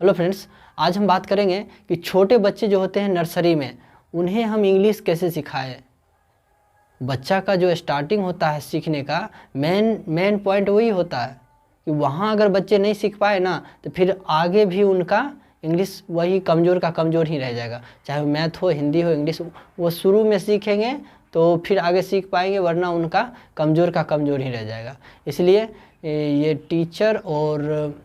Hello friends, आज हम बात करेंगे कि छोटे बच्चे जो होते हैं नर्सरी में उन्हें हम इंग्लिश कैसे सिखाएं। बच्चा का जो स्टार्टिंग होता है सीखने का मेन पॉइंट वही होता है कि वहाँ अगर बच्चे नहीं सीख पाए ना तो फिर आगे भी उनका इंग्लिश वही कमज़ोर का कमज़ोर ही रह जाएगा। चाहे वो मैथ हो, हिंदी हो, इंग्लिश, वो शुरू में सीखेंगे तो फिर आगे सीख पाएंगे, वरना उनका कमज़ोर का कमज़ोर ही रह जाएगा। इसलिए ये टीचर और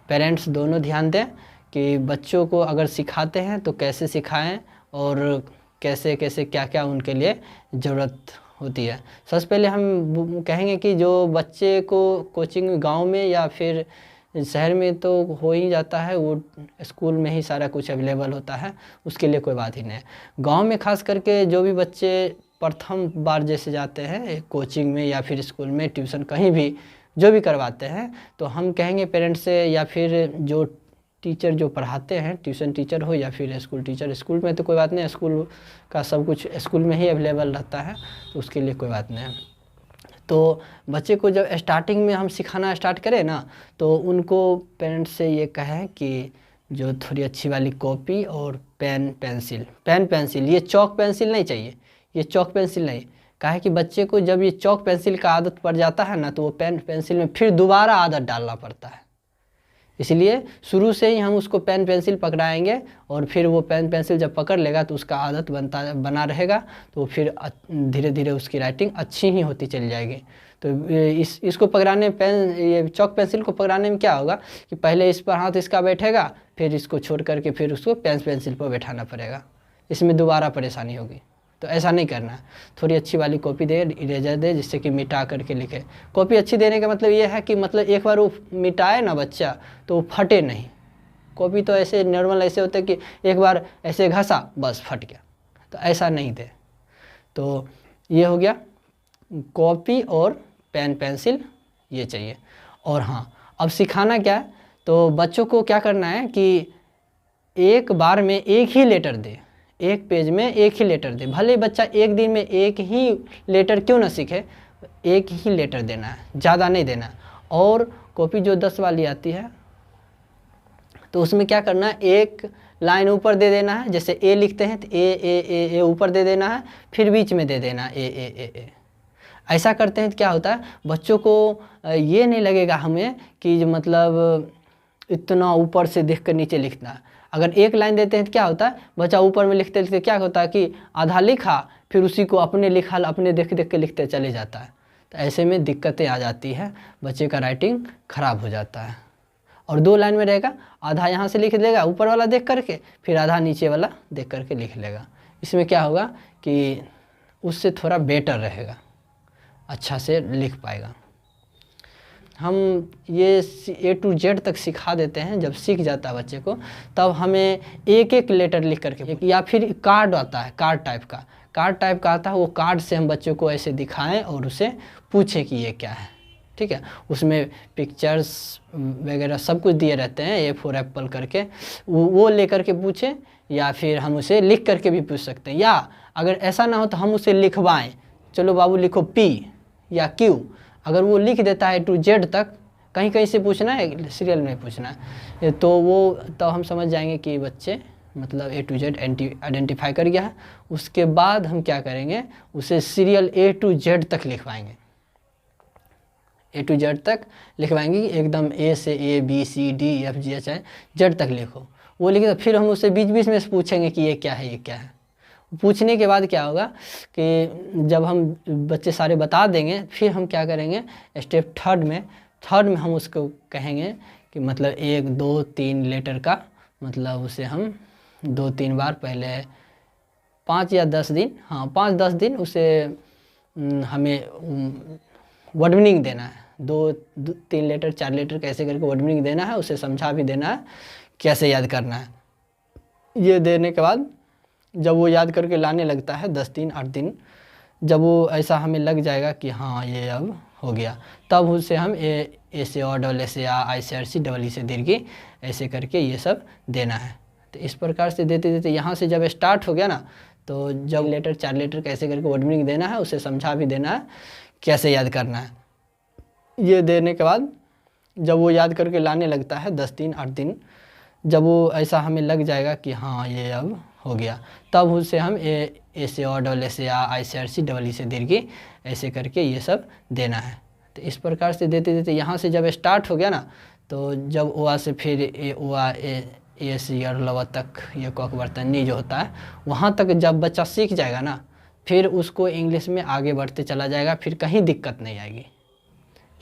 पेरेंट्स दोनों ध्यान दें कि बच्चों को अगर सिखाते हैं तो कैसे सिखाएं और कैसे कैसे क्या क्या उनके लिए ज़रूरत होती है। सबसे पहले हम कहेंगे कि जो बच्चे को कोचिंग गांव में या फिर शहर में तो हो ही जाता है, वो स्कूल में ही सारा कुछ अवेलेबल होता है, उसके लिए कोई बात ही नहीं है। गांव में खास करके जो भी बच्चे प्रथम बार जैसे जाते हैं कोचिंग में या फिर स्कूल में, ट्यूशन कहीं भी जो भी करवाते हैं, तो हम कहेंगे पेरेंट्स से या फिर जो टीचर जो पढ़ाते हैं, ट्यूशन टीचर हो या फिर स्कूल टीचर, स्कूल में तो कोई बात नहीं, स्कूल का सब कुछ स्कूल में ही अवेलेबल रहता है, तो उसके लिए कोई बात नहीं है। तो बच्चे को जब स्टार्टिंग में हम सिखाना स्टार्ट करें ना, तो उनको पेरेंट्स से ये कहें कि जो थोड़ी अच्छी वाली कॉपी और पेन पेंसिल, ये चॉक पेंसिल नहीं चाहिए, ये चॉक पेंसिल नहीं। कहा है कि बच्चे को जब ये चॉक पेंसिल का आदत पड़ जाता है ना, तो वो पेन पेंसिल में फिर दोबारा आदत डालना पड़ता है। इसलिए शुरू से ही हम उसको पेन पेंसिल पकड़ाएंगे और फिर वो पेन पेंसिल जब पकड़ लेगा तो उसका आदत बना रहेगा, तो फिर धीरे धीरे उसकी राइटिंग अच्छी ही होती चली जाएगी। तो इसको पकड़ाने ये चॉक पेंसिल को पकड़ाने में क्या होगा कि पहले इस पर हाथ इसका बैठेगा, फिर इसको छोड़ करके फिर उसको पेन पेंसिल पर बैठाना पड़ेगा, इसमें दोबारा परेशानी होगी। तो ऐसा नहीं करना है। थोड़ी अच्छी वाली कॉपी दे, इरेजर दे, जिससे कि मिटा करके लिखे। कॉपी अच्छी देने का मतलब ये है कि मतलब एक बार वो मिटाए ना बच्चा तो वो फटे नहीं। कॉपी तो ऐसे नॉर्मल ऐसे होते कि एक बार ऐसे घसा बस फट गया, तो ऐसा नहीं दे। तो ये हो गया, कॉपी और पेन पेंसिल ये चाहिए। और हाँ, अब सिखाना क्या है, तो बच्चों को क्या करना है कि एक बार में एक ही लेटर दे, एक पेज में एक ही लेटर दे। भले बच्चा एक दिन में एक ही लेटर क्यों ना सीखे, एक ही लेटर देना है, ज़्यादा नहीं देना। और कॉपी जो 10 वाली आती है तो उसमें क्या करना है, एक लाइन ऊपर दे देना है। जैसे ए लिखते हैं तो ए ऊपर दे देना है, फिर बीच में दे देना ए। ऐसा करते हैं तो क्या होता है, बच्चों को ये नहीं लगेगा हमें कि मतलब इतना ऊपर से देख कर नीचे लिखना है। अगर एक लाइन देते हैं तो क्या होता है, बच्चा ऊपर में लिखते लिखते क्या होता है कि आधा लिखा, फिर उसी को अपने लिखा अपने देख देख के लिखते चले जाता है। तो ऐसे में दिक्कतें आ जाती है, बच्चे का राइटिंग खराब हो जाता है। और 2 लाइन में रहेगा, आधा यहाँ से लिख देगा ऊपर वाला देख करके, फिर आधा नीचे वाला देख करके लिख लेगा। इसमें क्या होगा कि उससे थोड़ा बेटर रहेगा, अच्छा से लिख पाएगा। हम ये A to Z तक सिखा देते हैं। जब सीख जाता है बच्चे को, तब हमें एक एक लेटर लिख करके, या फिर कार्ड आता है, कार्ड टाइप का आता है, वो कार्ड से हम बच्चों को ऐसे दिखाएं और उसे पूछें कि ये क्या है। ठीक है, उसमें पिक्चर्स वगैरह सब कुछ दिए रहते हैं, A for एप्पल करके, वो ले करके पूछें, या फिर हम उसे लिख करके भी पूछ सकते हैं। या अगर ऐसा ना हो तो हम उसे लिखवाएं, चलो बाबू लिखो P या Q। अगर वो लिख देता है टू जेड तक, कहीं कहीं से पूछना है, सीरियल में पूछना है, तो वो तो हम समझ जाएंगे कि बच्चे मतलब A to Z आइडेंटिफाई कर गया है। उसके बाद हम क्या करेंगे, उसे सीरियल A to Z तक लिखवाएंगे, A to Z तक लिखवाएंगे, एकदम A से A B C D F G H I Z तक लिखो। वो लिखे, फिर हम उससे बीच बीच में से पूछेंगे कि ये क्या है, ये क्या है। पूछने के बाद क्या होगा कि जब हम बच्चे सारे बता देंगे, फिर हम क्या करेंगे, स्टेप थर्ड में हम उसको कहेंगे कि मतलब 1 2 3 लेटर का मतलब उसे हम 2-3 बार, पहले 5 या 10 दिन, हाँ 5-10 दिन उसे हमें वर्ड मीनिंग देना है। 2-3 लेटर 4 लेटर कैसे करके वर्ड मीनिंग देना है, उसे समझा भी देना है कैसे याद करना है। ये देने के बाद जब वो याद करके लाने लगता है 10 दिन 8 दिन, जब वो ऐसा हमें लग जाएगा कि हाँ ये अब हो गया, तब उसे हम ए से और डबल ए से आ, आई से अर्सी, डबल ई से दीर्घी, ऐसे करके ये सब देना है। तो इस प्रकार से देते देते यहाँ से जब स्टार्ट हो गया ना, तो जब लेटर 4 लेटर कैसे करके वर्ड मीनिंग देना है, उसे समझा भी देना है कैसे याद करना है। ये देने के बाद जब वो याद करके लाने लगता है 10 दिन 8 दिन, जब वो ऐसा हमें लग जाएगा कि हाँ ये अब हो गया, तब उसे हम ए से ओ डबल ए से आ, आई से सी, डबल ई से दीर्घी, ऐसे करके ये सब देना है। तो इस प्रकार से देते देते यहाँ से जब स्टार्ट हो गया ना, तो जब ओ आ से फिर ए ओ आ, ए से और लवा तक, ये कॉक बर्तनी जो होता है, वहाँ तक जब बच्चा सीख जाएगा ना, फिर उसको इंग्लिश में आगे बढ़ते चला जाएगा, फिर कहीं दिक्कत नहीं आएगी।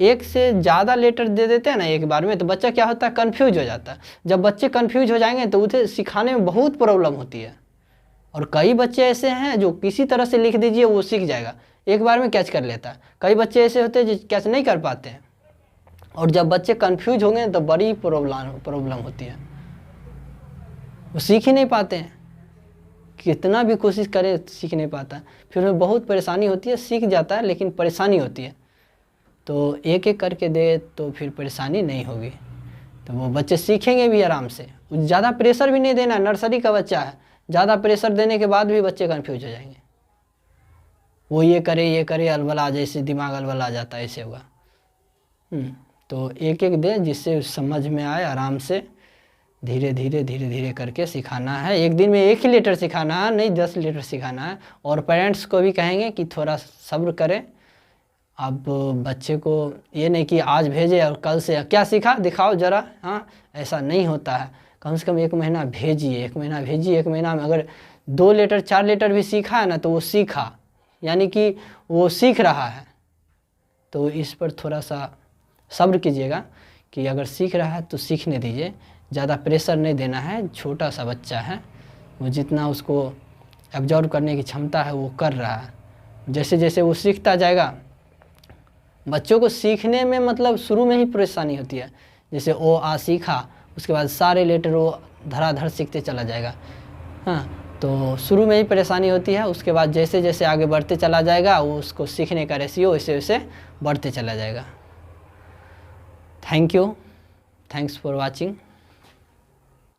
एक से ज़्यादा लेटर दे देते हैं ना एक बार में, तो बच्चा क्या होता है, कन्फ्यूज हो जाता है। जब बच्चे कन्फ्यूज हो जाएंगे तो उसे सिखाने में बहुत प्रॉब्लम होती है। और कई बच्चे ऐसे हैं जो किसी तरह से लिख दीजिए वो सीख जाएगा, एक बार में कैच कर लेता है। कई बच्चे ऐसे होते हैं जो कैच नहीं कर पाते हैं, और जब बच्चे कन्फ्यूज होंगे तो बड़ी प्रॉब्लम होती है, वो सीख ही नहीं पाते हैं। कितना भी कोशिश करे सीख नहीं पाता, फिर उन्हें बहुत परेशानी होती है। सीख जाता है लेकिन परेशानी होती है, तो एक एक करके दे तो फिर परेशानी नहीं होगी, तो वो बच्चे सीखेंगे भी आराम से। ज़्यादा प्रेशर भी नहीं देना, नर्सरी का बच्चा है, ज़्यादा प्रेशर देने के बाद भी बच्चे कन्फ्यूज हो जाएंगे। वो ये करे अलबला, जैसे दिमाग अलबला आ जाता है, ऐसे होगा। तो एक एक दे जिससे समझ में आए, आराम से धीरे धीरे करके सिखाना है। एक दिन में एक ही लेटर सिखाना है, नहीं 10 लेटर सिखाना है। और पेरेंट्स को भी कहेंगे कि थोड़ा सब्र करें। अब बच्चे को ये नहीं कि आज भेजे और कल से क्या सीखा दिखाओ ज़रा, हाँ ऐसा नहीं होता है। कम से कम 1 महीना भेजिए, 1 महीना भेजिए। 1 महीना में अगर 2 लेटर 4 लेटर भी सीखा है ना, तो वो सीखा, यानी कि वो सीख रहा है। तो इस पर थोड़ा सा सब्र कीजिएगा कि अगर सीख रहा है तो सीखने दीजिए, ज़्यादा प्रेशर नहीं देना है। छोटा सा बच्चा है, वो जितना उसको एब्जॉर्व करने की क्षमता है वो कर रहा है। जैसे जैसे वो सीखता जाएगा, बच्चों को सीखने में मतलब शुरू में ही परेशानी होती है। जैसे ओ आ सीखा, उसके बाद सारे लेटर वो धड़ाधड़ सीखते चला जाएगा, हाँ, तो शुरू में ही परेशानी होती है। उसके बाद जैसे जैसे आगे बढ़ते चला जाएगा, वो उसको सीखने का रेशियो वैसे वैसे बढ़ते चला जाएगा। Thank you, thanks for watching.